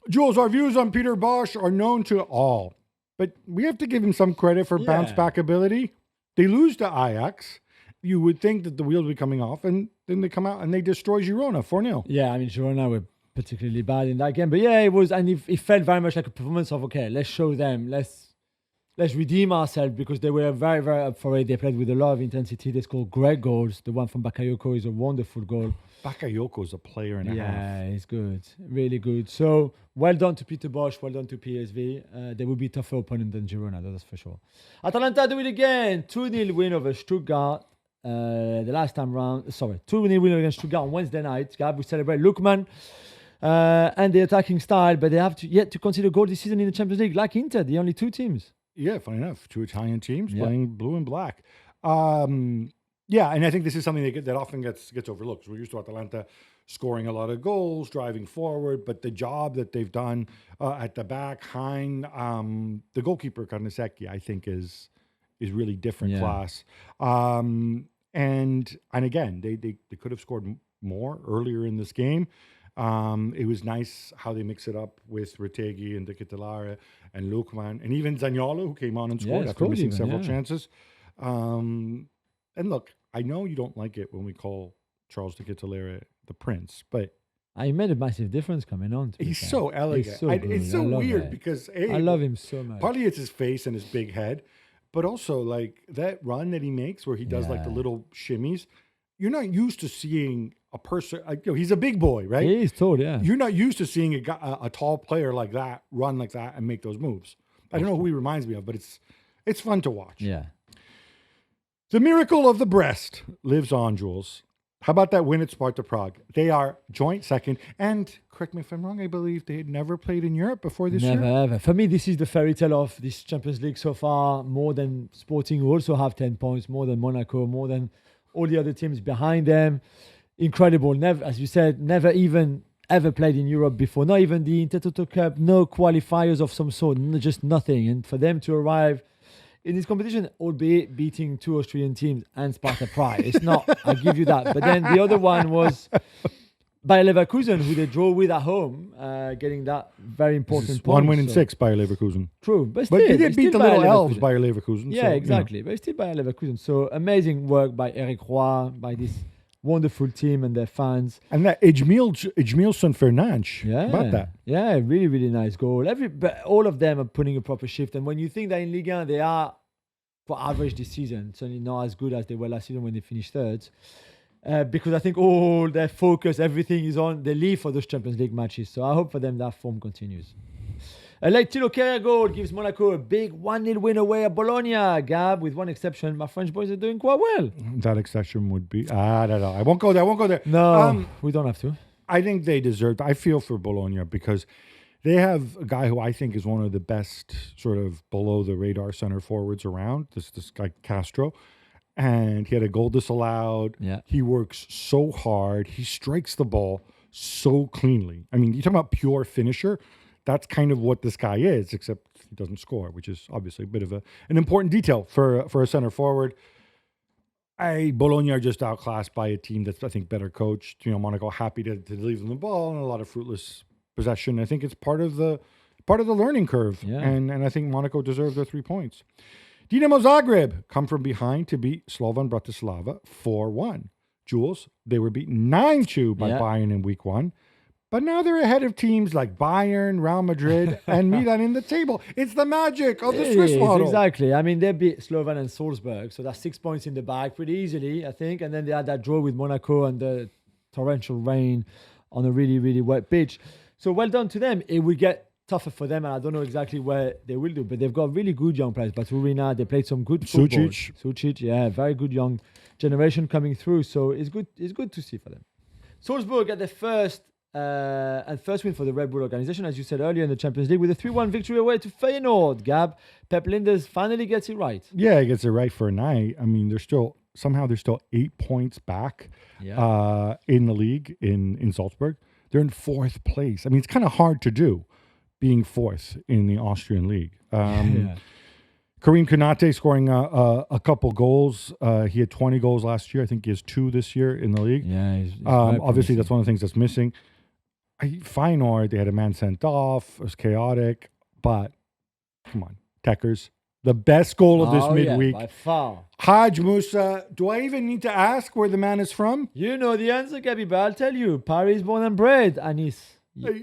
Jules, our views on Peter Bosz are known to all, but we have to give him some credit for bounce back ability. They lose to Ajax. You would think that the wheels would be coming off, and then they come out and they destroy Girona 4-0. Yeah, I mean, Girona were particularly bad in that game. But yeah, it was, and it felt very much like a performance of, okay, let's show them, let's redeem ourselves, because they were very, very up for it. They played with a lot of intensity. They scored great goals. The one from Bakayoko is a wonderful goal. Bakayoko is a player and a half. Yeah, he's good. Really good. So, well done to Peter Bosz. Well done to PSV. They will be a tougher opponent than Girona, that's for sure. Atalanta do it again. 2-0 win over Stuttgart. The last time round. 2-0 win against Stuttgart on Wednesday night. Gab, we celebrate Lookman and the attacking style, but they have yet to consider goal this season in the Champions League, like Inter, the only two teams. Yeah, funny enough, two Italian teams playing blue and black. Yeah, and I think this is something that often gets overlooked. We're used to Atalanta scoring a lot of goals, driving forward, but the job that they've done at the back, Hein, the goalkeeper Carnesecchi, I think is really different class. And again, they could have scored more earlier in this game. It was nice how they mix it up with Retegui and De Ketelaere and Lookman and even Zaniolo, who came on and scored after missing several chances. And look, I know you don't like it when we call Charles De Ketelaere the Prince, but he made a massive difference coming on. He's so elegant. It's so weird because I love him so much. Partly it's his face and his big head, but also like that run that he makes where he does like the little shimmies. You're not used to seeing a person. He's a big boy, right? He is tall, yeah. You're not used to seeing a tall player like that run like that and make those moves. I don't know who he reminds me of, but it's fun to watch. Yeah. The miracle of the breast lives on, Jules. How about that win at Sparta Prague? They are joint second. And correct me if I'm wrong, I believe they had never played in Europe before this year. Never, ever. For me, this is the fairy tale of this Champions League so far. More than Sporting, who also have 10 points, more than Monaco, more than all the other teams behind them. Incredible. Never, as you said, never even ever played in Europe before. Not even the Intertoto Cup, no qualifiers of some sort, just nothing. And for them to arrive in this competition, albeit beating two Austrian teams and Sparta Prague, it's not, I'll give you that. But then the other one was Bayer Leverkusen, who they draw with at home, getting that very important point. 1 win in 6 Bayer Leverkusen. True, but still. But they did beat the little elves, Bayer Leverkusen. Yeah, exactly. But it's still Bayer Leverkusen. So amazing work by Eric Roy, by this wonderful team and their fans. And that Edmilson Fernandes. Yeah. About that. Yeah, really, really nice goal. But all of them are putting a proper shift. And when you think that in Ligue 1, they are for average this season, certainly not as good as they were last season when they finished third. Because I think all their focus, everything is on the leave for those Champions League matches. So I hope for them that form continues. A late Tilo Kehrer goal gives Monaco a big 1-0 win away at Bologna. Gab, with one exception, my French boys are doing quite well. That exception would be... I don't know. I won't go there. No, we don't have to. I think they deserve... I feel for Bologna because they have a guy who I think is one of the best sort of below-the-radar center forwards around, this guy Castro. And he had a goal disallowed. Yeah. He works so hard. He strikes the ball so cleanly. I mean, you're talking about pure finisher. That's kind of what this guy is, except he doesn't score, which is obviously a bit of an important detail for a center forward. Bologna are just outclassed by a team that's, I think, better coached. Monaco happy to leave them the ball and a lot of fruitless possession. I think it's part of the learning curve, and I think Monaco deserves their 3 points. Dinamo Zagreb come from behind to beat Slovan Bratislava 4-1. Jules, they were beaten 9-2 by Bayern in week 1. But now they're ahead of teams like Bayern, Real Madrid, and Milan in the table. It's the magic of the Swiss model. Exactly. I mean, they beat Slovan and Salzburg, so that's 6 points in the bag pretty easily, I think. And then they had that draw with Monaco and the torrential rain on a really, really wet pitch. So well done to them. It will get tougher for them, and I don't know exactly where they will do, but they've got really good young players. Baturina, they played some good football. Sucic, yeah, very good young generation coming through. So it's good to see for them. Salzburg at their first win for the Red Bull organization, as you said earlier in the Champions League, with a 3-1 victory away to Feyenoord. Gab, Pep Linders finally gets it right. Yeah, he gets it right for a night. I mean, they're still 8 points back in the league in Salzburg. They're in 4th place. I mean, it's kind of hard to do being 4th in the Austrian league. Karim Konate scoring a couple goals. He had 20 goals last year. I think he has 2 this year in the league. Yeah, obviously, that's one of the things that's missing. Feyenoord, they had a man sent off. It was chaotic. But, come on, Techers. The best goal of this midweek. By far. Haj Musa. Do I even need to ask where the man is from? You know the answer, Gabby, but I'll tell you. Paris born and bred. Anis.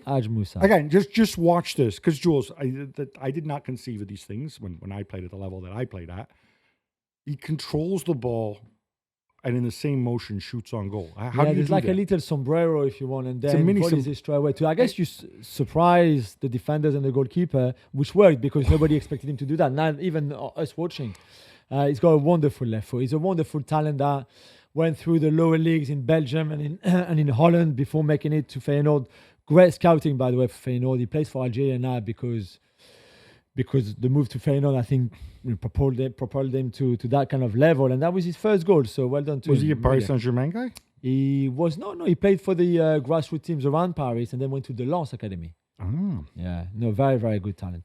Haj Musa. Again, just watch this. Because, Jules, I did not conceive of these things when I played at the level that I played at. He controls the ball and in the same motion shoots on goal. How do you there's do like that? a little sombrero if you want, and It's a then mini volleys it straight away too. I guess you surprise the defenders and the goalkeeper, which worked because nobody expected him to do that. Not even us watching. He's got a wonderful left foot. He's a wonderful talent that went through the lower leagues in Belgium and in and in Holland before making it to Feyenoord. Great scouting, by the way, for Feyenoord. He plays for Algeria now because the move to Feyenoord, I think, propelled him to that kind of level, and that was his first goal. So well done to him. Was he a Paris Saint-Germain guy? He was no. He played for the grassroots teams around Paris, and then went to the Lens Academy. Oh. Yeah, no, very very good talent.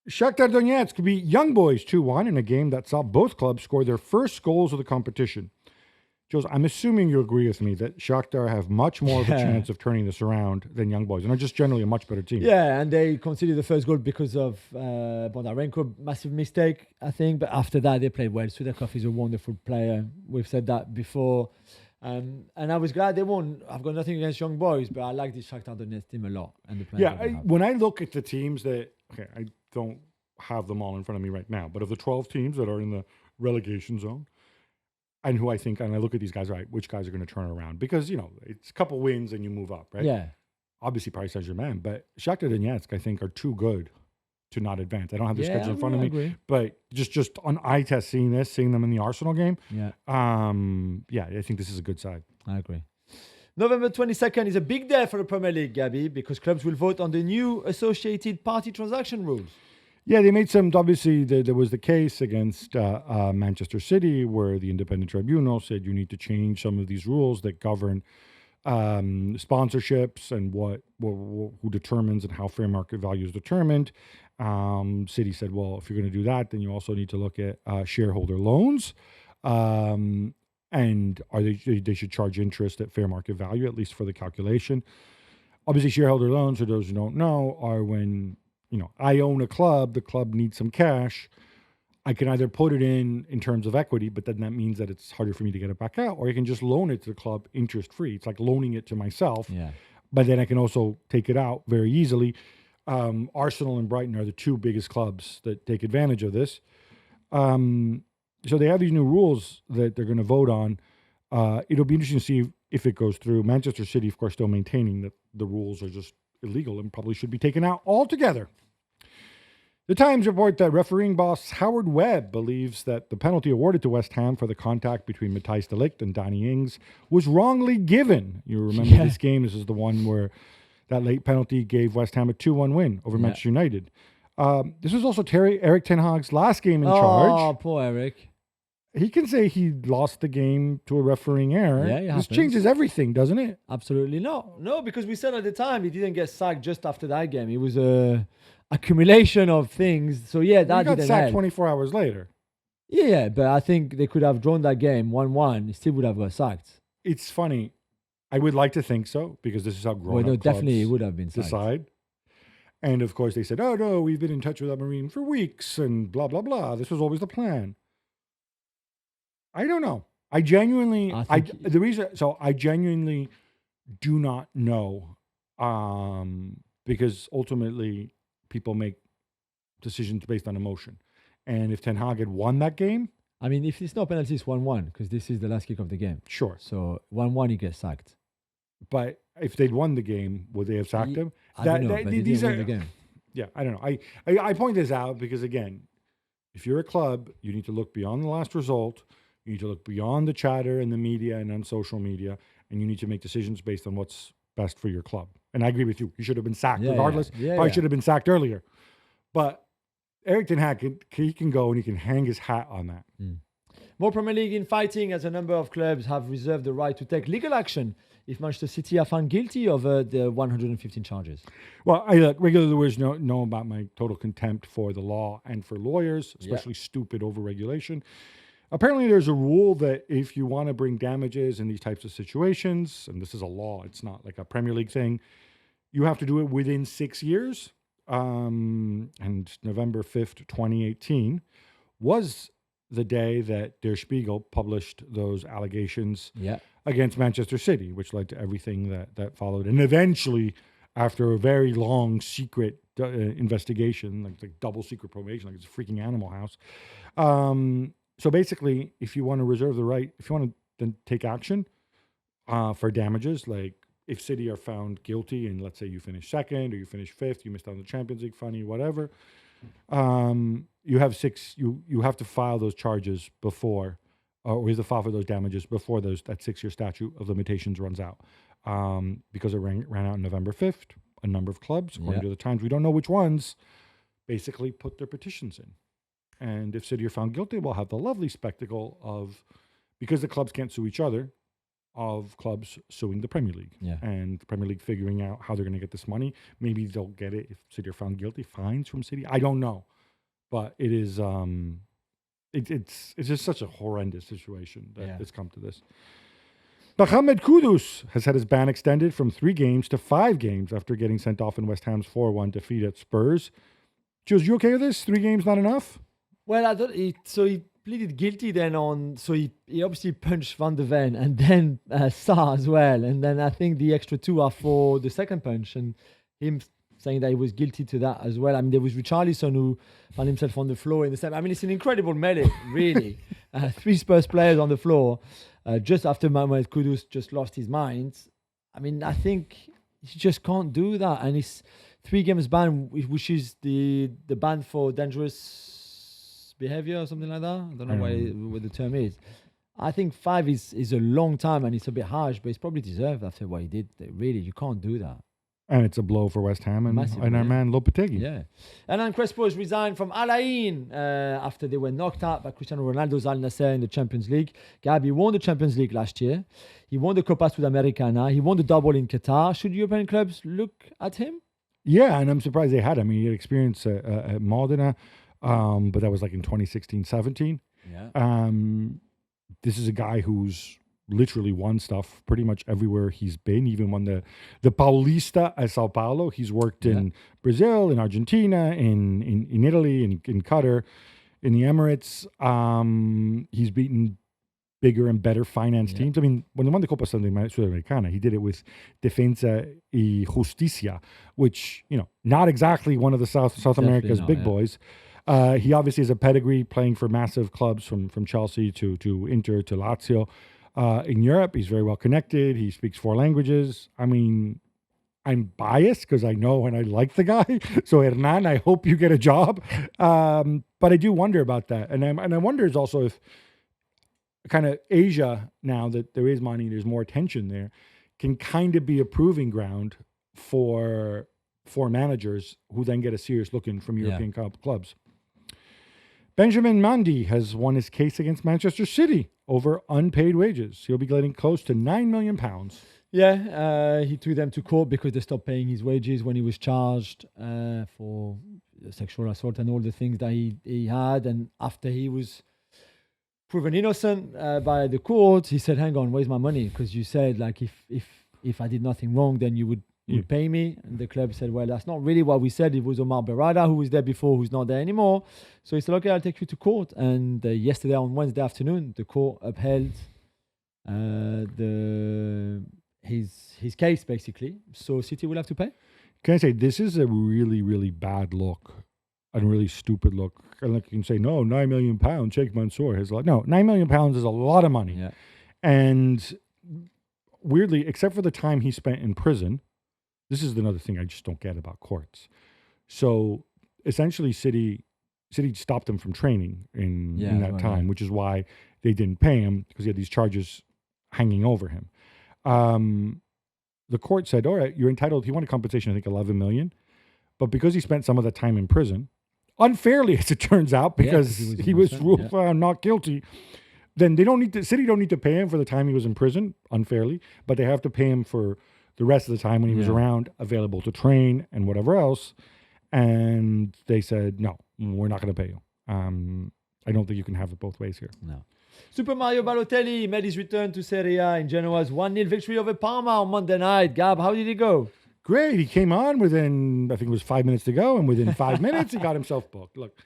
Shakhtar Donetsk beat Young Boys 2-1 in a game that saw both clubs score their first goals of the competition. Jules, I'm assuming you agree with me that Shakhtar have much more of a chance of turning this around than Young Boys, and are just generally a much better team. Yeah, and they conceded the first goal because of Bondarenko, massive mistake, I think. But after that, they played well. Sudakov is a wonderful player. We've said that before. And I was glad they won. I've got nothing against Young Boys, but I like this Shakhtar Donetsk team a lot. And the players that they have. When I look at the teams that, I don't have them all in front of me right now, but of the 12 teams that are in the relegation zone, and who I think, and I look at these guys, right, which guys are going to turn around? Because, it's a couple wins and you move up, right? Yeah. Obviously, Paris Saint-Germain, but Shakhtar Donetsk, I think, are too good to not advance. I don't have their schedule in front of me, agree. but just on eye test, seeing them in the Arsenal game, Yeah. I think this is a good side. I agree. November 22nd is a big day for the Premier League, Gabby, because clubs will vote on the new associated party transaction rules. Yeah, they made some, obviously, there was the case against Manchester City where the independent tribunal said you need to change some of these rules that govern sponsorships and who determines and how fair market value is determined. City said, well, if you're going to do that, then you also need to look at shareholder loans. And they should charge interest at fair market value, at least for the calculation. Obviously, shareholder loans, for those who don't know, are when I own a club, the club needs some cash. I can either put it in terms of equity, but then that means that it's harder for me to get it back out, or I can just loan it to the club interest-free. It's like loaning it to myself. Yeah. But then I can also take it out very easily. Arsenal and Brighton are the two biggest clubs that take advantage of this. So they have these new rules that they're going to vote on. It'll be interesting to see if it goes through. Manchester City, of course, still maintaining that the rules are just illegal and probably should be taken out altogether. The Times report that refereeing boss Howard Webb believes that the penalty awarded to West Ham for the contact between Matthijs de Ligt and Danny Ings was wrongly given. You remember this game. This is the one where that late penalty gave West Ham a 2-1 win over Manchester United. This was also Eric Ten Hag's last game in charge. Oh, poor Eric. He can say he lost the game to a refereeing error. Yeah, this changes everything, doesn't it? Absolutely no, because we said at the time he didn't get sacked just after that game. It was a accumulation of things. So that got didn't sacked help. 24 hours later. Yeah, but I think they could have drawn that game 1-1. He still would have got sacked. It's funny. I would like to think so because this is how grown-up clubs definitely it would have been sacked. decide. And of course they said, "Oh no, we've been in touch with Marine for weeks and blah blah blah. This was always the plan." I don't know. I genuinely do not know, because ultimately people make decisions based on emotion. And if Ten Hag had won that game, I mean, if it's not penalty, it's 1-1 because this is the last kick of the game. Sure. So 1-1, he gets sacked. But if they'd won the game, would they have sacked him? I don't know, but they didn't win the game. Yeah, I don't know. I point this out because, again, if you're a club, you need to look beyond the last result. You need to look beyond the chatter in the media and on social media, and you need to make decisions based on what's best for your club. And I agree with you. He should have been sacked regardless. Probably should have been sacked earlier. But Eric Ten Hag, he can go and he can hang his hat on that. More Premier League in fighting, as a number of clubs have reserved the right to take legal action if Manchester City are found guilty of the 115 charges. Well, regular viewers know about my total contempt for the law and for lawyers, especially stupid overregulation. Apparently, there's a rule that if you want to bring damages in these types of situations, and this is a law, it's not like a Premier League thing, You have to do it within 6 years. And November 5th, 2018 was the day that Der Spiegel published those allegations against Manchester City, which led to everything that followed. And eventually, after a very long secret investigation, like double secret probation, like it's a freaking Animal House. So basically, if you want to reserve the right, if you want to then take action for damages, like if City are found guilty and let's say you finish second or you finish fifth, you missed out on the Champions League funny, whatever, you have you have to file those charges before, or you have to file for those damages before that 6-year statute of limitations runs out. Because it ran out on November 5th, a number of clubs, according to the Times, we don't know which ones, basically put their petitions in. And if City are found guilty, we'll have the lovely spectacle of, because the clubs can't sue each other, of clubs suing the Premier League. And the Premier League figuring out how they're going to get this money. Maybe they'll get it if City are found guilty, fines from City. I don't know. But it is, it's just such a horrendous situation that it's come to this. Mohamed Kudus has had his ban extended from 3 games to 5 games after getting sent off in West Ham's 4-1 defeat at Spurs. Jules, you okay with this? 3 games not enough? Well, I thought he pleaded guilty then so he obviously punched Van de Ven and then Sarr as well. And then I think the extra 2 are for the second punch and him saying that he was guilty to that as well. I mean, there was Richarlison who found himself on the floor in the same. I mean, it's an incredible melee, really. 3 Spurs players on the floor. Just after Mohamed Kudus just lost his mind. I mean, I think he just can't do that. And it's 3 games ban, which is the ban for dangerous behavior or something like that. I don't know what the term is. I think 5 is a long time and it's a bit harsh, but it's probably deserved after what he did. Really, you can't do that. And it's a blow for West Ham and our man Lopetegui. Yeah. And then Crespo has resigned from Al Ain after they were knocked out by Cristiano Ronaldo's Al Nassr in the Champions League. Gabi won the Champions League last year. He won the Copa Sudamericana. He won the double in Qatar. Should European clubs look at him? Yeah, and I'm surprised they had him. I mean, he had experience at Modena, but that was like in 2016-17. Yeah. This is a guy who's literally won stuff pretty much everywhere he's been. Even won the Paulista at Sao Paulo. He's worked in Brazil, in Argentina, in Italy, in Qatar, in the Emirates. He's beaten bigger and better financed teams. I mean, when they won the Copa Sudamericana, he did it with Defensa y Justicia, which, not exactly one of the South America's big boys. He obviously has a pedigree playing for massive clubs from Chelsea to Inter to Lazio. In Europe, he's very well connected. He speaks 4 languages. I mean, I'm biased because I know and I like the guy. So Hernan, I hope you get a job. But I do wonder about that. And I wonder is also if kind of Asia, now that there is money, there's more attention there, can kind of be a proving ground for managers who then get a serious look in from European clubs. Benjamin Mendy has won his case against Manchester City over unpaid wages. He'll be getting close to £9 million. Yeah, he took them to court because they stopped paying his wages when he was charged for sexual assault and all the things that he had. And after he was proven innocent by the court, he said, hang on, where's my money? Because you said, like, if I did nothing wrong, then you would pay me. And the club said, well, that's not really what we said. It was Omar Berrada who was there before, who's not there anymore. So he said, okay, I'll take you to court. And yesterday on Wednesday afternoon, the court upheld his case, basically. So City will have to pay. Can I say, this is a really, really bad look and really stupid look. And like you can say, no, £9 million, Sheikh Mansour has a lot. No, £9 million is a lot of money. Yeah. And weirdly, except for the time he spent in prison, this is another thing I just don't get about courts. So essentially, City stopped him from training in that time, which is why they didn't pay him, because he had these charges hanging over him. The court said, all right, you're entitled, he wanted compensation, I think $11 million. But because he spent some of the time in prison, unfairly, as it turns out, because he was ruled found not guilty, then City don't need to pay him for the time he was in prison, unfairly, but they have to pay him for the rest of the time when he was around, available to train and whatever else. And they said, no, we're not going to pay you. I don't think you can have it both ways here. No. Super Mario Balotelli made his return to Serie A in Genoa's 1-0 victory over Parma on Monday night. Gab, how did it go? Great. He came on within, I think it was 5 minutes to go, and within 5 minutes, he got himself booked. Look,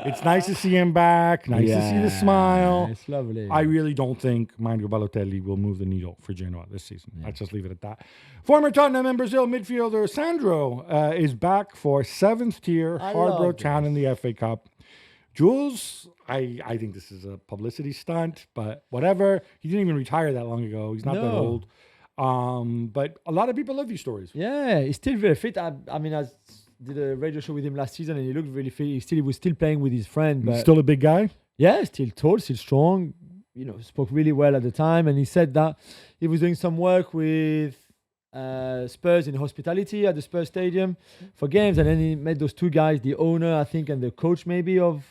it's nice to see him back. Nice to see the smile. It's lovely. I really don't think Mario Balotelli will move the needle for Genoa this season. Let's just leave it at that. Former Tottenham and Brazil midfielder Sandro is back for 7th tier Harborough Town in the FA Cup. Jules, I think this is a publicity stunt, but whatever. He didn't even retire that long ago. He's not that old. But a lot of people love these stories. Yeah, he's still very fit. I mean, I did a radio show with him last season, and he looked really fit. He was still playing with his friend. But He's still a big guy? yeah, still tall, still strong. Spoke really well at the time, and he said that he was doing some work with Spurs in hospitality at the Spurs Stadium for games, and then he met those two guys, the owner, I think, and the coach maybe of,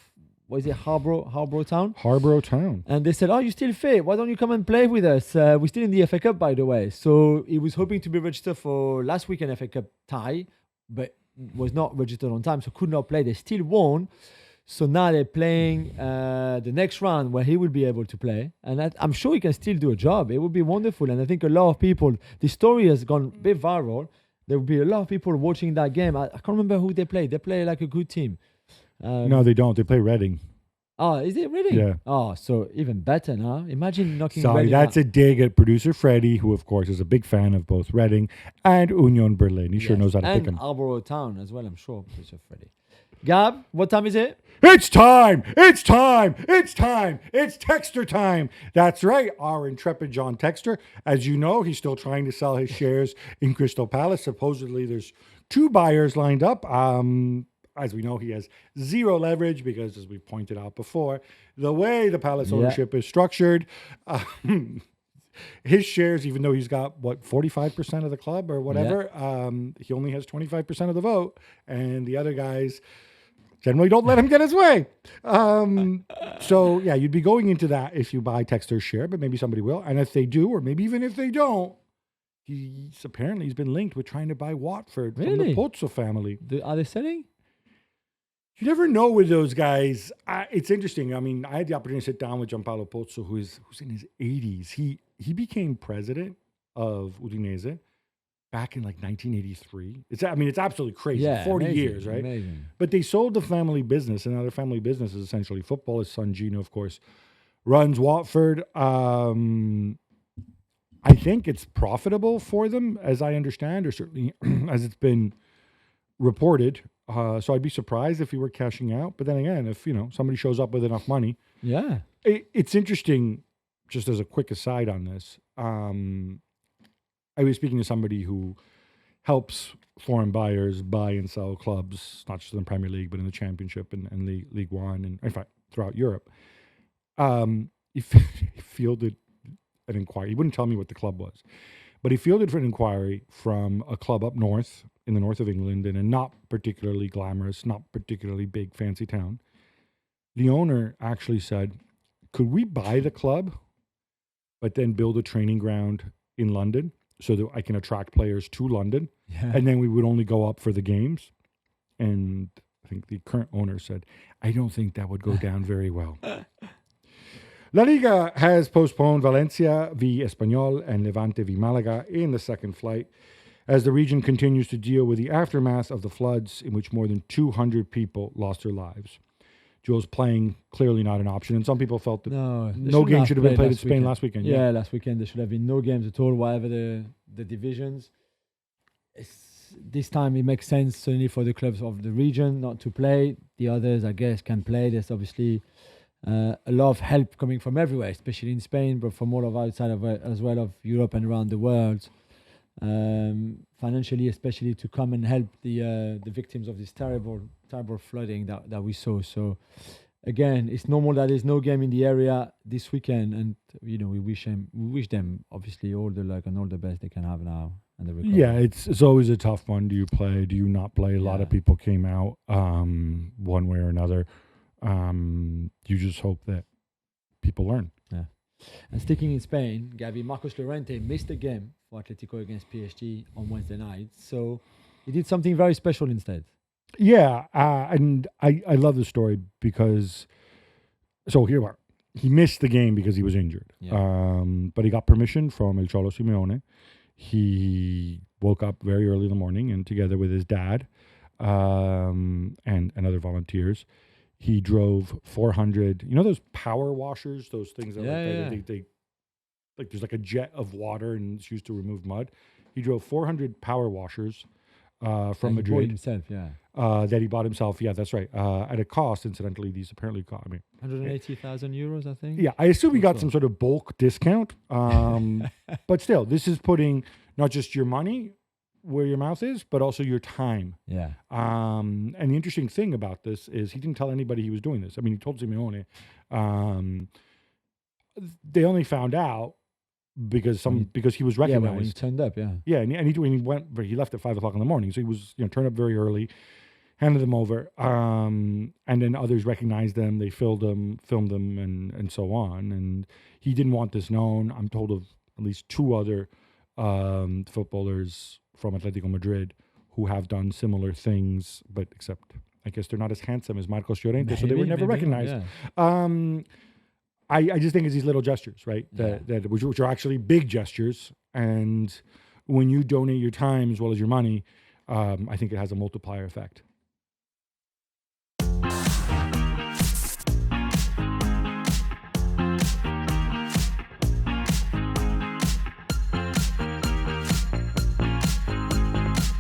what is it, Harborough Town? Harborough Town. And they said, "Oh, you're still fit. Why don't you come and play with us? We're still in the FA Cup, by the way." So he was hoping to be registered for last weekend FA Cup tie, but was not registered on time, so could not play. They still won. So now they're playing the next round where he will be able to play. And I'm sure he can still do a job. It would be wonderful. And I think a lot of people, the story has gone a bit viral. There will be a lot of people watching that game. I can't remember who they play. They play like a good team. No, they don't. They play Reading. Oh, is it really? Yeah. Oh, so even better now. Imagine knocking Sorry, Reading that's out. a dig at producer Freddie, who, of course, is a big fan of both Reading and Union Berlin. He sure knows how to pick and them. Harborough Town as well, I'm sure. Mr. Freddie. Gab, what time is it? It's time! It's time! It's time! It's Texter time! That's right, our intrepid John Texter. As you know, he's still trying to sell his shares in Crystal Palace. Supposedly, there's 2 buyers lined up. As we know, he has 0 leverage because, as we pointed out before, the way the Palace ownership is structured, his shares, even though he's got, 45% of the club or whatever, he only has 25% of the vote. And the other guys generally don't let him get his way. So, yeah, you'd be going into that if you buy Texter's share, but maybe somebody will. And if they do, or maybe even if they don't, he's been linked with trying to buy Watford from the Pozzo family. Are they selling? You never know with those guys. It's interesting. I mean, I had the opportunity to sit down with Gianpaolo Pozzo, who's in his 80s. He became president of Udinese back in like 1983. It's absolutely crazy. Yeah, 40 amazing, years, right? Amazing. But they sold the family business, and now their family business is essentially football. His son Gino, of course, runs Watford. I think it's profitable for them, as I understand, or certainly as it's been reported. So I'd be surprised if he were cashing out. But then again, if somebody shows up with enough money, it's interesting. Just as a quick aside on this, I was speaking to somebody who helps foreign buyers buy and sell clubs, not just in the Premier League, but in the Championship and League One, and in fact throughout Europe. He fielded an inquiry. He wouldn't tell me what the club was, but he fielded for an inquiry from a club up north in the north of England in a not particularly glamorous, not particularly big, fancy town. The owner actually said, "Could we buy the club, but then build a training ground in London so that I can attract players to London? And then we would only go up for the games." And I think the current owner said, "I don't think that would go down very well." La Liga has postponed Valencia v Espanyol and Levante v Malaga in the second flight as the region continues to deal with the aftermath of the floods in which more than 200 people lost their lives. Jules, playing clearly not an option, and some people felt that no game should have been played in Spain last weekend. Yeah, last weekend there should have been no games at all, whatever the divisions. This time it makes sense certainly for the clubs of the region not to play. The others, I guess, can play. There's obviously a lot of help coming from everywhere, especially in Spain, but from all of outside of as well of Europe and around the world. Financially, especially to come and help the victims of this terrible flooding that we saw. So again, it's normal that there's no game in the area this weekend, and we wish them obviously all the luck and all the best they can have now and the recovery. Yeah, it's always a tough one. Do you play? Do you not play? A lot of people came out one way or another. You just hope that people learn. Yeah. And sticking in Spain, Gabi, Marcos Llorente missed a game for Atletico against PSG on Wednesday night. So he did something very special instead. Yeah, and I love the story because, so here we are. He missed the game because he was injured. Yeah. But he got permission from El Cholo Simeone. He woke up very early in the morning, and together with his dad and other volunteers, he drove 400. You know those power washers, those things that they like there's like a jet of water and it's used to remove mud. He drove 400 power washers from Madrid. Himself, that he bought himself. Yeah, that's right. At a cost, incidentally, these apparently cost. I mean, 180,000 euros, I think. Yeah, I assume he got some sort of bulk discount. But still, this is putting not just your money where your mouth is, but also your time. Yeah. And the interesting thing about this is he didn't tell anybody he was doing this. I mean, he told Simeone. They only found out because he was recognized. When he turned up, Yeah, and he left at 5:00 in the morning, so he was turned up very early, handed them over, and then others recognized them. They filmed them, and so on. And he didn't want this known. I'm told of at least 2 other footballers from Atletico Madrid who have done similar things, but except I guess they're not as handsome as Marcos Llorente, so they were never recognized. Yeah. I just think it's these little gestures, right? Which are actually big gestures. And when you donate your time as well as your money, I think it has a multiplier effect.